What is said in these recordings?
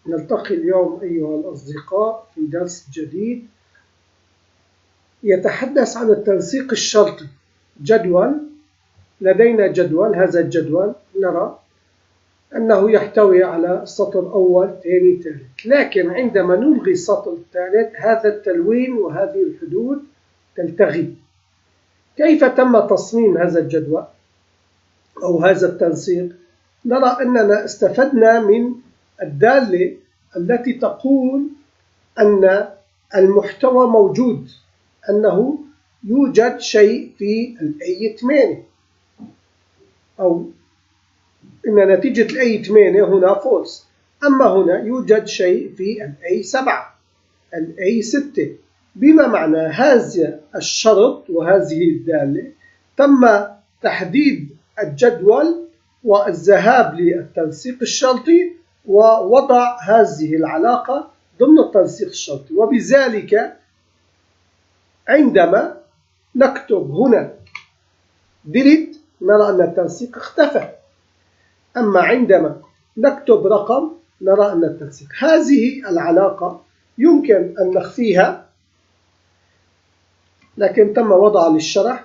نلتقي اليوم أيها الأصدقاء في درس جديد يتحدث عن التنسيق الشرطي. لدينا جدول، هذا الجدول نرى أنه يحتوي على السطر الأول ثاني ثالث، لكن عندما نلغي السطر الثالث هذا التلوين وهذه الحدود تلتغي. كيف تم تصميم هذا الجدول أو هذا التنسيق؟ نرى أننا استفدنا من الدالة التي تقول أن المحتوى موجود، أنه يوجد شيء في الآية 8 أو إن نتيجة الآية 8 هنا فولس، أما هنا يوجد شيء في الآية 7 الآية 6، بما معنى هذا الشرط وهذه الدالة تم تحديد الجدول والذهاب للتنسيق الشرطي ووضع هذه العلاقة ضمن التنسيق الشرطي. وبذلك عندما نكتب هنا delete نرى أن التنسيق اختفى، أما عندما نكتب رقم نرى أن التنسيق. هذه العلاقة يمكن أن نخفيها، لكن تم وضعها للشرح.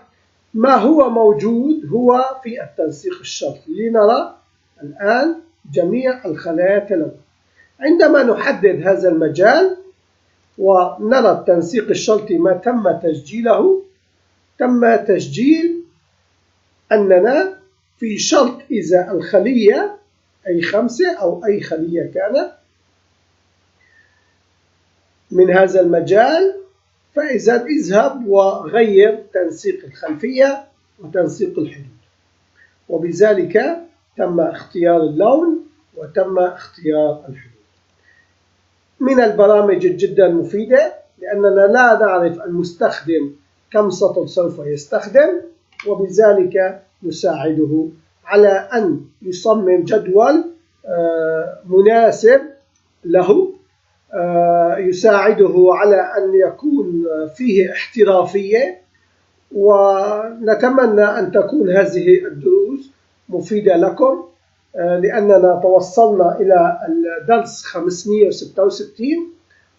ما هو موجود هو في التنسيق الشرطي. لنرى الآن جميع الخلايا تلون. عندما نحدد هذا المجال ونرى التنسيق الشرطي ما تم تسجيله، تم تسجيل أننا في شرط إذا الخلية أي 5 أو أي خلية كانت من هذا المجال، فإذا اذهب وغير تنسيق الخلفية وتنسيق الحدود. وبذلك تم اختيار اللون وتم اختيار الحدود. من البرامج جدا مفيدة، لأننا لا نعرف المستخدم كم سطر سوف يستخدم، وبذلك نساعده على أن يصمم جدول مناسب له، يساعده على أن يكون فيه احترافية. ونتمنى أن تكون هذه الدروس مفيدة لكم، لأننا توصلنا إلى الدرس 566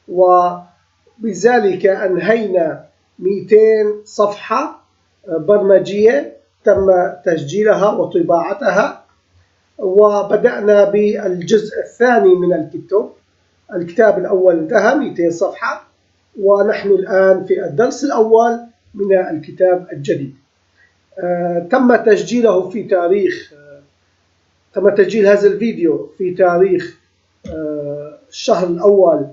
وبذلك أنهينا 200 صفحة برمجية تم تسجيلها وطباعتها، وبدأنا بالجزء الثاني من الكتاب الأول انتهى 200 صفحة، ونحن الآن في الدرس الأول من الكتاب الجديد. تم تسجيل هذا الفيديو في تاريخ الشهر الأول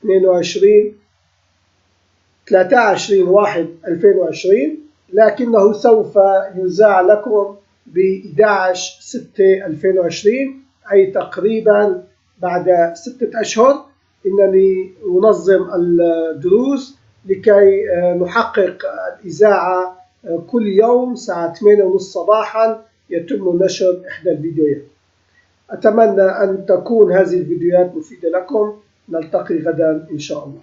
23/1/2020، لكنه سوف يذاع لكم ب11/6/2020، أي تقريبا بعد 6 أشهر. إنني أنظم الدروس لكي نحقق الإذاعة كل يوم الساعة 8:30 صباحا يتم نشر إحدى الفيديوهات. أتمنى أن تكون هذه الفيديوهات مفيدة لكم. نلتقي غدا إن شاء الله.